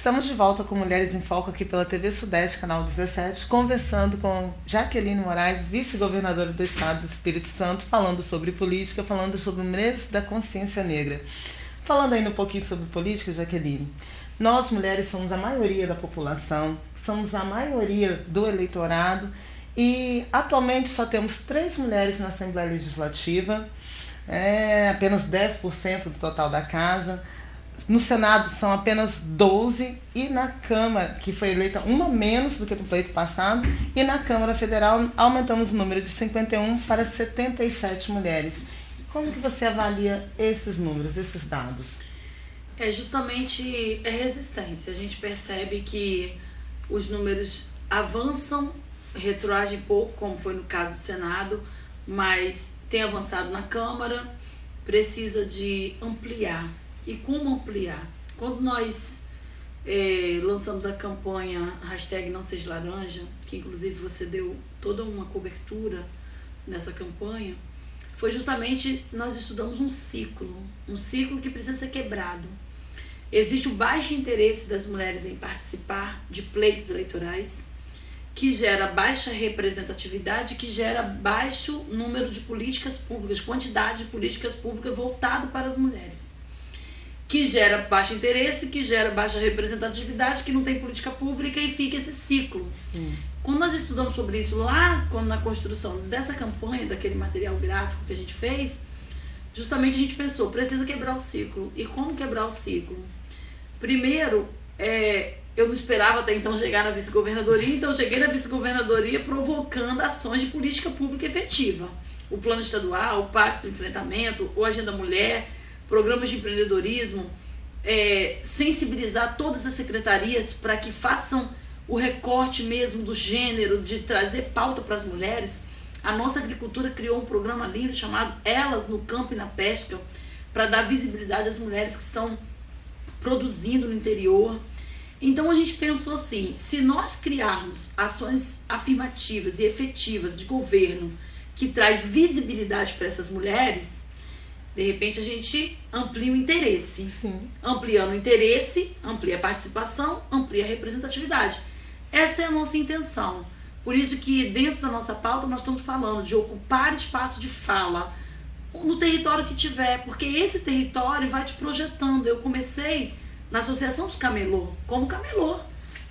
Estamos de volta com Mulheres em Foco aqui pela TV Sudeste, canal 17, conversando com Jaqueline Moraes, vice-governadora do Estado do Espírito Santo, falando sobre política, falando sobre o mês da consciência negra. Falando ainda um pouquinho sobre política, Jaqueline, nós mulheres somos a maioria da população, somos a maioria do eleitorado e atualmente só temos 3 mulheres na Assembleia Legislativa, apenas 10% do total da casa. No Senado são apenas 12 e na Câmara, que foi eleita uma menos do que no pleito passado, e na Câmara Federal aumentamos o número de 51 para 77 mulheres. Como que você avalia esses números, esses dados? Justamente resistência. A gente percebe que os números avançam, retroagem pouco, como foi no caso do Senado, mas tem avançado na Câmara, precisa de ampliar. E como ampliar? Quando nós lançamos a campanha #NãoSejaLaranja, que inclusive você deu toda uma cobertura nessa campanha, foi justamente, nós estudamos um ciclo que precisa ser quebrado. Existe o baixo interesse das mulheres em participar de pleitos eleitorais, que gera baixa representatividade, que gera baixo número de políticas públicas, quantidade de políticas públicas voltado para as mulheres, que gera baixo interesse, que gera baixa representatividade, que não tem política pública e fica esse ciclo. Sim. Quando nós estudamos sobre isso lá, quando na construção dessa campanha, daquele material gráfico que a gente fez, justamente a gente pensou, precisa quebrar o ciclo. E como quebrar o ciclo? Primeiro, eu não esperava até então chegar na vice-governadoria, então eu cheguei na vice-governadoria provocando ações de política pública efetiva. O plano estadual, o pacto de enfrentamento, o Agenda Mulher, programas de empreendedorismo, sensibilizar todas as secretarias para que façam o recorte mesmo do gênero, de trazer pauta para as mulheres. A nossa agricultura criou um programa lindo chamado Elas no Campo e na Pesca, para dar visibilidade às mulheres que estão produzindo no interior. Então a gente pensou assim, se nós criarmos ações afirmativas e efetivas de governo que traz visibilidade para essas mulheres, de repente a gente amplia o interesse. Sim. Ampliando o interesse, amplia a participação, amplia a representatividade. Essa é a nossa intenção. Por isso que dentro da nossa pauta nós estamos falando de ocupar espaço de fala no território que tiver, porque esse território vai te projetando. Eu comecei na Associação dos Camelô, como camelô,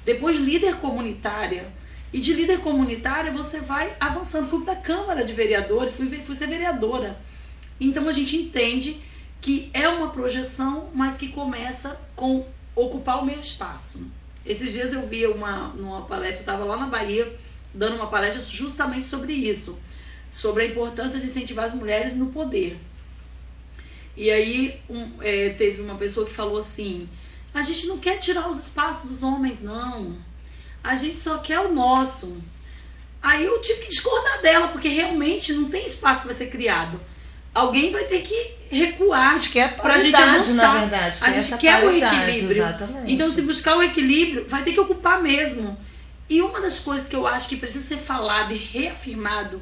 depois líder comunitária, e de líder comunitária você vai avançando. Fui para a Câmara de Vereadores, fui ser vereadora. Então a gente entende que é uma projeção, mas que começa com ocupar o meu espaço. Esses dias eu vi numa palestra, eu estava lá na Bahia, dando uma palestra justamente sobre isso, sobre a importância de incentivar as mulheres no poder. E aí teve uma pessoa que falou assim, a gente não quer tirar os espaços dos homens, não. A gente só quer o nosso. Aí eu tive que discordar dela, porque realmente não tem espaço que vai ser criado. Alguém vai ter que recuar para a gente avançar. Na verdade, a gente quer o equilíbrio. Exatamente. Então, se buscar o equilíbrio, vai ter que ocupar mesmo. E uma das coisas que eu acho que precisa ser falado e reafirmado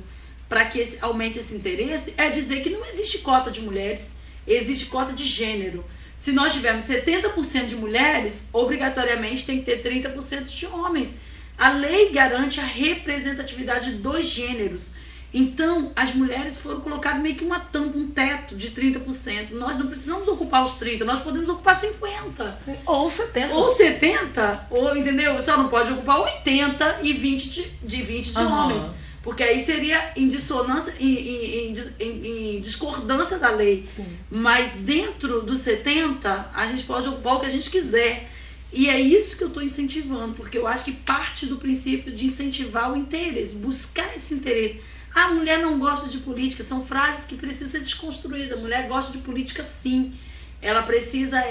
para que aumente esse interesse é dizer que não existe cota de mulheres, existe cota de gênero. Se nós tivermos 70% de mulheres, obrigatoriamente tem que ter 30% de homens. A lei garante a representatividade dos gêneros. Então, as mulheres foram colocadas meio que uma tampa, um teto de 30%. Nós não precisamos ocupar os 30%, nós podemos ocupar 50%. Ou 70%. Ou 70%, entendeu? Só não pode ocupar 80% e 20% de homens. Porque aí seria em dissonância, em discordância da lei. Sim. Mas dentro dos 70%, a gente pode ocupar o que a gente quiser. E é isso que eu estou incentivando, porque eu acho que parte do princípio de incentivar o interesse, buscar esse interesse. A mulher não gosta de política, são frases que precisam ser desconstruídas. A mulher gosta de política sim, ela precisa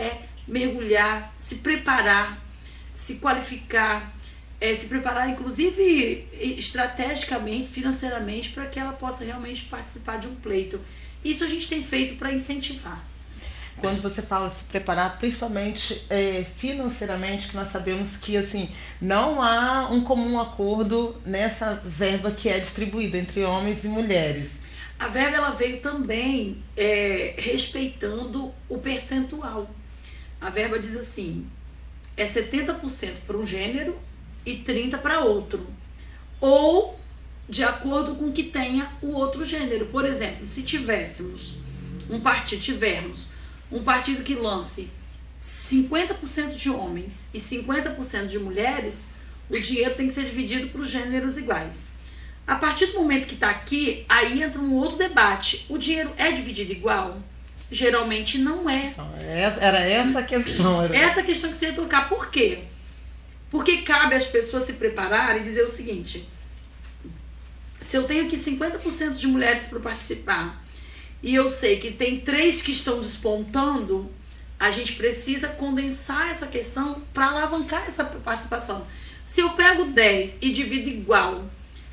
mergulhar, se preparar, se qualificar, se preparar inclusive estrategicamente, financeiramente, para que ela possa realmente participar de um pleito. Isso a gente tem feito para incentivar. Quando você fala se preparar, principalmente financeiramente, que nós sabemos que assim, não há um comum acordo nessa verba que é distribuída entre homens e mulheres. A verba ela veio também respeitando o percentual. A verba diz assim, é 70% para um gênero e 30% para outro. Ou de acordo com o que tenha o outro gênero. Por exemplo, se tivermos um partido que lance 50% de homens e 50% de mulheres, o dinheiro tem que ser dividido para os gêneros iguais. A partir do momento que está aqui, aí entra um outro debate. O dinheiro é dividido igual? Geralmente não é. Era essa a questão. Essa questão que você ia tocar. Por quê? Porque cabe às pessoas se prepararem e dizer o seguinte: se eu tenho aqui 50% de mulheres para participar e eu sei que tem 3 que estão despontando, a gente precisa condensar essa questão para alavancar essa participação. Se eu pego 10 e divido igual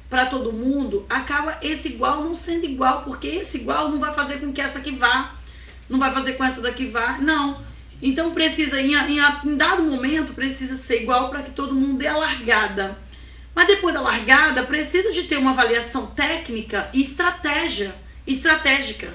para todo mundo, acaba esse igual não sendo igual, porque esse igual não vai fazer com que essa aqui vá, não vai fazer com essa daqui vá, não. Então precisa, em dado momento, precisa ser igual para que todo mundo dê a largada. Mas depois da largada, precisa de ter uma avaliação técnica e estratégica.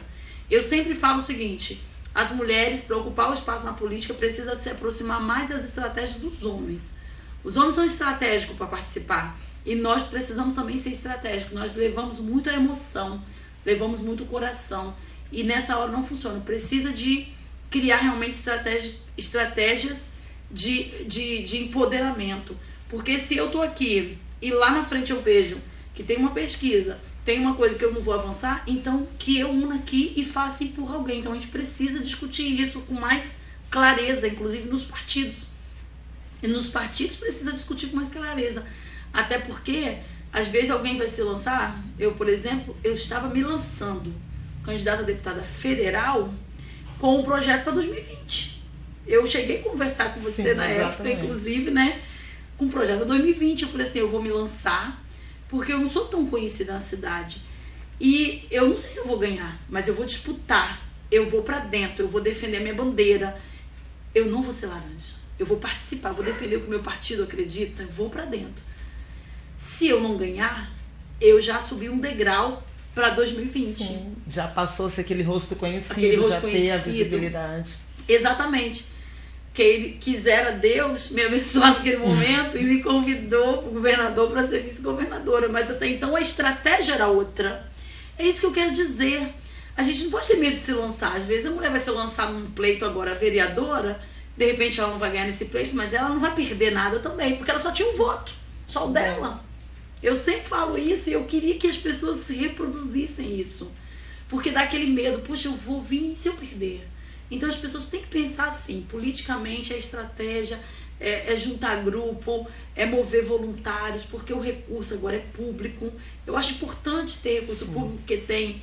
Eu sempre falo o seguinte: as mulheres, para ocupar o espaço na política, precisam se aproximar mais das estratégias dos homens. Os homens são estratégicos para participar e nós precisamos também ser estratégicos. Nós levamos muito a emoção, levamos muito o coração e nessa hora não funciona. Precisa de criar realmente estratégias de empoderamento. Porque se eu estou aqui e lá na frente eu vejo que tem uma pesquisa, tem uma coisa que eu não vou avançar, então que eu una aqui e faça e empurra alguém. Então a gente precisa discutir isso com mais clareza, inclusive nos partidos. E nos partidos precisa discutir com mais clareza. Até porque, às vezes alguém vai se lançar. Eu, por exemplo, eu estava me lançando candidata a deputada federal com um projeto para 2020. Eu cheguei a conversar com você na época, inclusive, né? Com um projeto para 2020. Eu falei assim, eu vou me lançar porque eu não sou tão conhecida na cidade. E eu não sei se eu vou ganhar, mas eu vou disputar. Eu vou para dentro, eu vou defender a minha bandeira. Eu não vou ser laranja. Eu vou participar, vou defender o que o meu partido acredita, eu vou para dentro. Se eu não ganhar, eu já subi um degrau para 2020. Sim, já passou-se aquele rosto conhecido, já ter a visibilidade. Exatamente. Que quisera Deus me abençoar naquele momento e me convidou para o governador para ser vice-governadora. Mas até então a estratégia era outra. É isso que eu quero dizer. A gente não pode ter medo de se lançar. Às vezes a mulher vai se lançar num pleito agora vereadora, de repente ela não vai ganhar nesse pleito, mas ela não vai perder nada também, porque ela só tinha um voto, só o dela. Eu sempre falo isso e eu queria que as pessoas se reproduzissem isso, porque dá aquele medo, puxa, eu vou vir e se eu perder? Então as pessoas têm que pensar assim, politicamente a estratégia é juntar grupo, é mover voluntários, porque o recurso agora é público. Eu acho importante ter recurso público, porque tem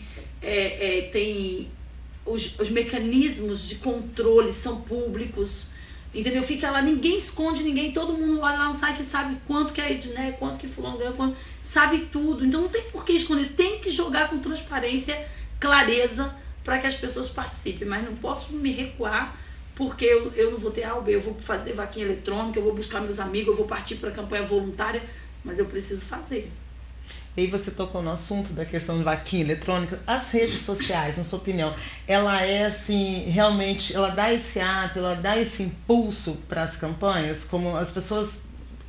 os mecanismos de controle são públicos, entendeu? Fica lá, ninguém esconde ninguém, todo mundo olha lá no site e sabe quanto que a Edné, quanto que fulano ganhou, sabe tudo. Então não tem por que esconder, tem que jogar com transparência, clareza, para que as pessoas participem. Mas não posso me recuar porque eu não vou ter A ou B, eu vou fazer vaquinha eletrônica, eu vou buscar meus amigos, eu vou partir para a campanha voluntária, mas eu preciso fazer. E aí você tocou no assunto da questão de vaquinha eletrônica. As redes sociais, na sua opinião, ela é assim, realmente, ela dá esse ato, ela dá esse impulso para as campanhas, como as pessoas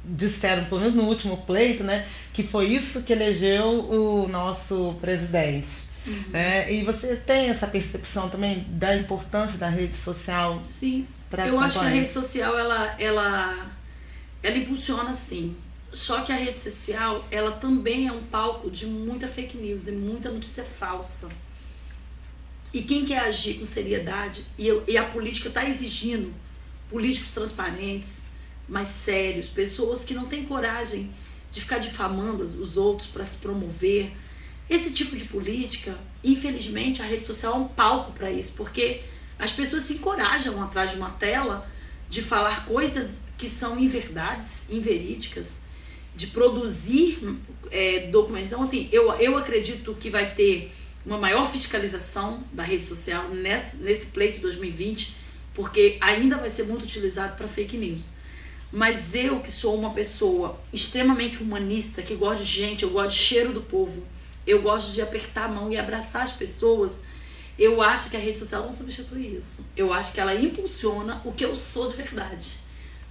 disseram, pelo menos no último pleito, né, que foi isso que elegeu o nosso presidente. Né? E você tem essa percepção também da importância da rede social? Sim, para as eu campanhas? acho que a rede social, ela impulsiona sim. Só que a rede social, ela também é um palco de muita fake news e muita notícia falsa. E quem quer agir com seriedade, e a política está exigindo políticos transparentes, mais sérios, pessoas que não têm coragem de ficar difamando os outros para se promover. Esse tipo de política, infelizmente, a rede social é um palco para isso, porque as pessoas se encorajam atrás de uma tela de falar coisas que são inverdades, inverídicas, de produzir documentos. Então, assim, eu acredito que vai ter uma maior fiscalização da rede social nesse pleito de 2020, porque ainda vai ser muito utilizado para fake news. Mas eu, que sou uma pessoa extremamente humanista, que gosto de gente, eu gosto de cheiro do povo, eu gosto de apertar a mão e abraçar as pessoas, eu acho que a rede social não substitui isso. Eu acho que ela impulsiona o que eu sou de verdade.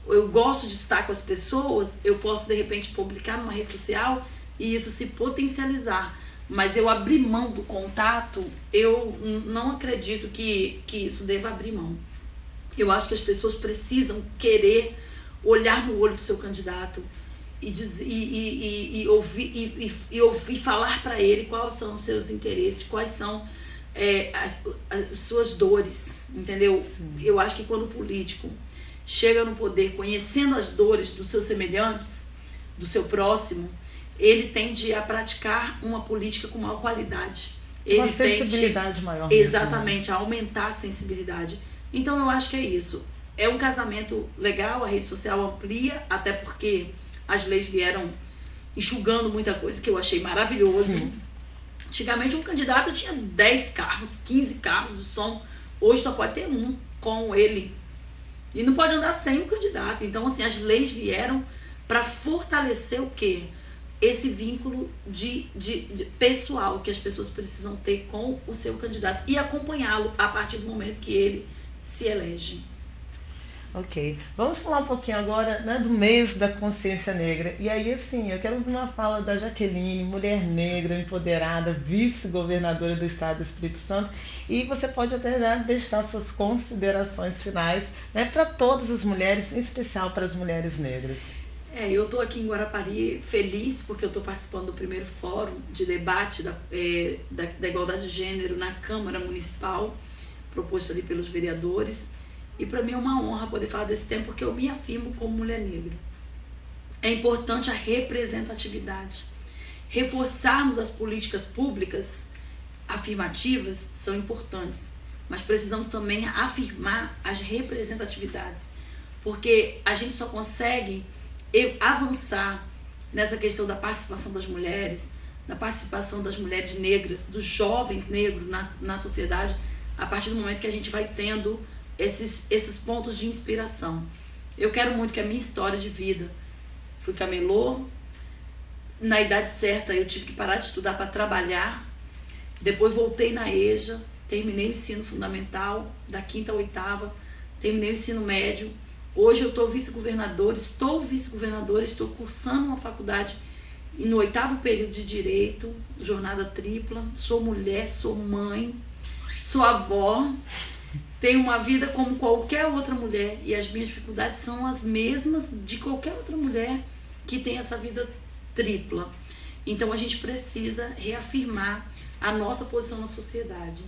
eu gosto de estar com as pessoas, eu posso de repente publicar numa rede social e isso se potencializar. Mas eu abrir mão do contato, eu não acredito que isso deva abrir mão. Eu acho que as pessoas precisam querer olhar no olho do seu candidato e ouvir falar para ele quais são os seus interesses, quais são as suas dores, entendeu? Sim. Eu acho que quando o político chega no poder conhecendo as dores dos seus semelhantes, do seu próximo, ele tende a praticar uma política com maior qualidade. Ele uma sensibilidade maior. Exatamente, a aumentar a sensibilidade. Então eu acho que é isso. É um casamento legal, a rede social amplia, até porque as leis vieram enxugando muita coisa, que eu achei maravilhoso. Sim. Antigamente um candidato tinha 10 carros, 15 carros de som. Hoje só pode ter um com ele. E não pode andar sem o candidato. Então, assim, as leis vieram para fortalecer o quê? Esse vínculo de pessoal que as pessoas precisam ter com o seu candidato e acompanhá-lo a partir do momento que ele se elege. Ok. Vamos falar um pouquinho agora, né, do mês da consciência negra. E aí, assim, eu quero ouvir uma fala da Jaqueline, mulher negra, empoderada, vice-governadora do Estado do Espírito Santo. E você pode até já deixar suas considerações finais, né, para todas as mulheres, em especial para as mulheres negras. Eu estou aqui em Guarapari feliz porque eu estou participando do primeiro fórum de debate da igualdade de gênero na Câmara Municipal, proposto ali pelos vereadores. E para mim é uma honra poder falar desse tema porque eu me afirmo como mulher negra. É importante a representatividade. Reforçarmos as políticas públicas afirmativas são importantes, mas precisamos também afirmar as representatividades, porque a gente só consegue avançar nessa questão da participação das mulheres, da participação das mulheres negras, dos jovens negros na sociedade, a partir do momento que a gente vai tendo esses pontos de inspiração. Eu quero muito que a minha história de vida, fui camelô, na idade certa eu tive que parar de estudar para trabalhar, depois voltei na EJA, terminei o ensino fundamental, da 5ª à 8ª, terminei o ensino médio. Hoje eu estou vice-governadora, estou cursando uma faculdade e no 8º período de Direito, jornada tripla, sou mulher, sou mãe, sou avó, tenho uma vida como qualquer outra mulher e as minhas dificuldades são as mesmas de qualquer outra mulher que tem essa vida tripla. Então a gente precisa reafirmar a nossa posição na sociedade,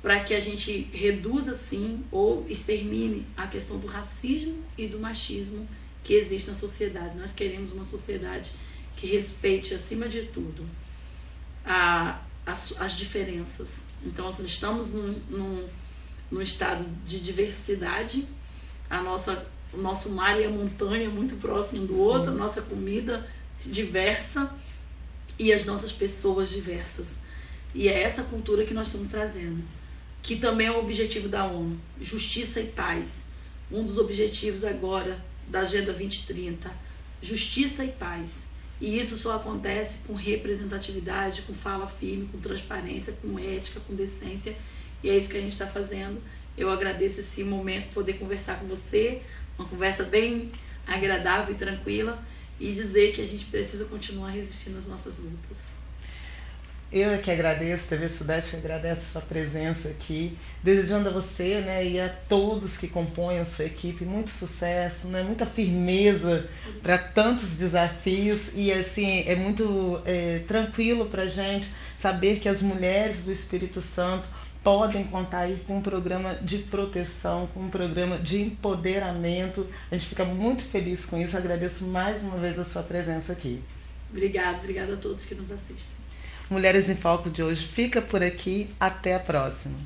para que a gente reduza, sim, ou extermine a questão do racismo e do machismo que existe na sociedade. Nós queremos uma sociedade que respeite, acima de tudo, as diferenças. Então, nós estamos num estado de diversidade, o nosso mar e a montanha muito próximo do outro, a nossa comida diversa e as nossas pessoas diversas. E é essa cultura que nós estamos trazendo, que também é o objetivo da ONU, justiça e paz. Um dos objetivos agora da Agenda 2030, justiça e paz. E isso só acontece com representatividade, com fala firme, com transparência, com ética, com decência. E é isso que a gente está fazendo. Eu agradeço esse momento, poder conversar com você, uma conversa bem agradável e tranquila, e dizer que a gente precisa continuar resistindo às nossas lutas. Eu é que agradeço, TV Sudeste agradece a sua presença aqui, desejando a você, né, e a todos que compõem a sua equipe muito sucesso, né, muita firmeza para tantos desafios e assim é muito tranquilo para a gente saber que as mulheres do Espírito Santo podem contar aí com um programa de proteção, com um programa de empoderamento. A gente fica muito feliz com isso, agradeço mais uma vez a sua presença aqui. Obrigada a todos que nos assistem. Mulheres em Foco de hoje fica por aqui, até a próxima.